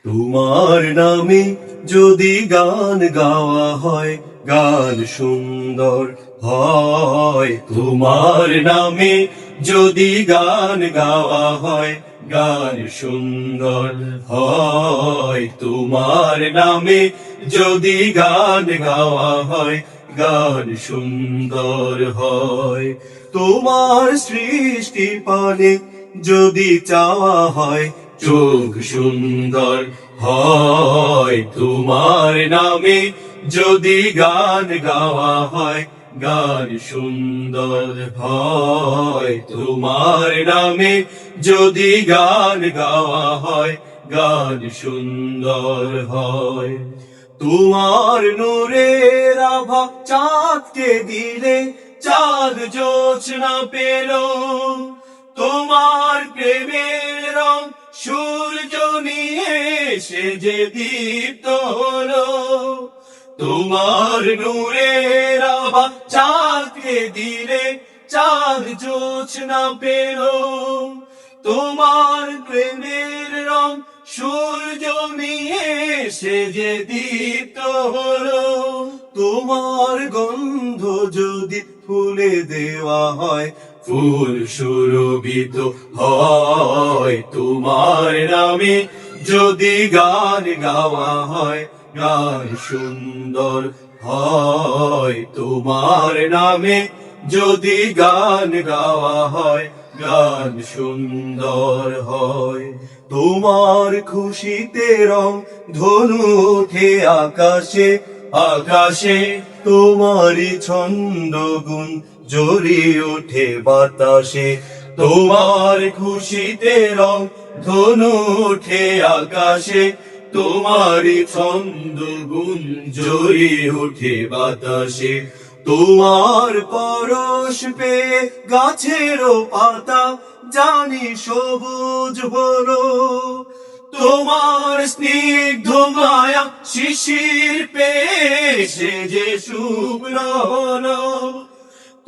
তোমার নামে যদি গান গাওয়া হয়, গান সুন্দর হয়। তোমার নামে যদি গান গাওয়া হয়, গান সুন্দর হয়। তোমার নামে যদি গান গাওয়া হয়, গান সুন্দর হয়। তোমার সৃষ্টি পানে যদি চাওয়া হয়, চোখ সুন্দর হয়। তোমার নামে যদি গান গাওয়া হয়, গান সুন্দর হয়। তোমার নামে যদি গান গাওয়া হয়, গান সুন্দর হয়। তোমার নূরের আভা চাঁদকে দিলে, চাঁদ জোছনা পেল। তোমার প্রেমের রং সূর্য নিয়ে সে যে দীপ্ত হলো। তোমার নূরের আভা চাঁদকে দিলে, চাঁদ জোছনা পেল। তোমার প্রেমের রং সূর্য নিয়ে সে যে দীপ্ত হলো। তোমার গন্ধ যদি ফুলে দেওয়া হয়, ফুল সুরভিত হয়। তোমার নামে যদি গান গাওয়া হয়, গান সুন্দর হয়। তোমার নামে যদি গান গাওয়া হয়, গান সুন্দর হয়। তোমার খুশিতে রং ধনু ওঠে আকাশে, আকাশে তোমারই ছন্দ গুণ জ্বলে ওঠে বাতাসে। তোমার খুশিতে রং ধনু ওঠে আকাশে, তোমারই ছন্দ গুণ জ্বলে ওঠে বাতাসে। তোমার পরশ পেয়ে গাছেরও পাতা জানি সবুজ হলো। তোমার স্নিগ্ধ মায়া শিশির পেয়ে সে যে শুভ্র হলো।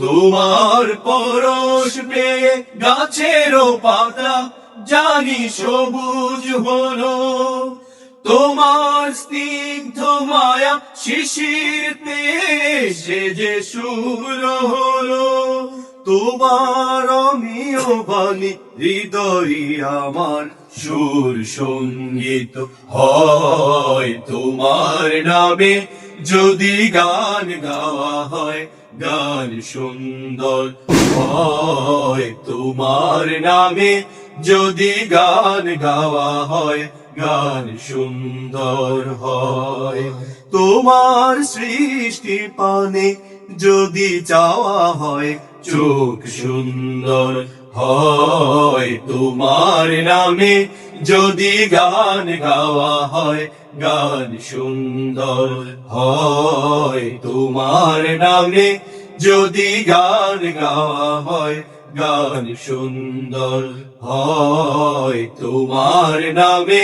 তোমার পরশ পেয়ে গাছেরও পাতা জানি সবুজ হলো। তোমার স্নিগ্ধ মায়া শিশির পেয়ে সে যে শুভ্র হলো। তোমার অমিয় বাণী হৃদয়ে আমার সুর সঙ্গীত হয়। তোমার নামে যদি গান গাওয়া হয়, গান সুন্দর হয়। তোমার নামে যদি গান গাওয়া হয়, গান সুন্দর হয়। তোমার সৃষ্টি পানে যদি চাওয়া হয়, চোখ সুন্দর হয়। তোমার নামে যদি গান গাওয়া হয়, গান সুন্দর হয়। তোমার নামে যদি গান গাওয়া হয়, গান সুন্দর হয়। তোমার নামে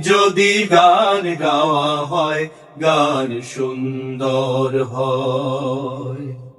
যদি গান গাওয়া হয়, গান সুন্দর হয়।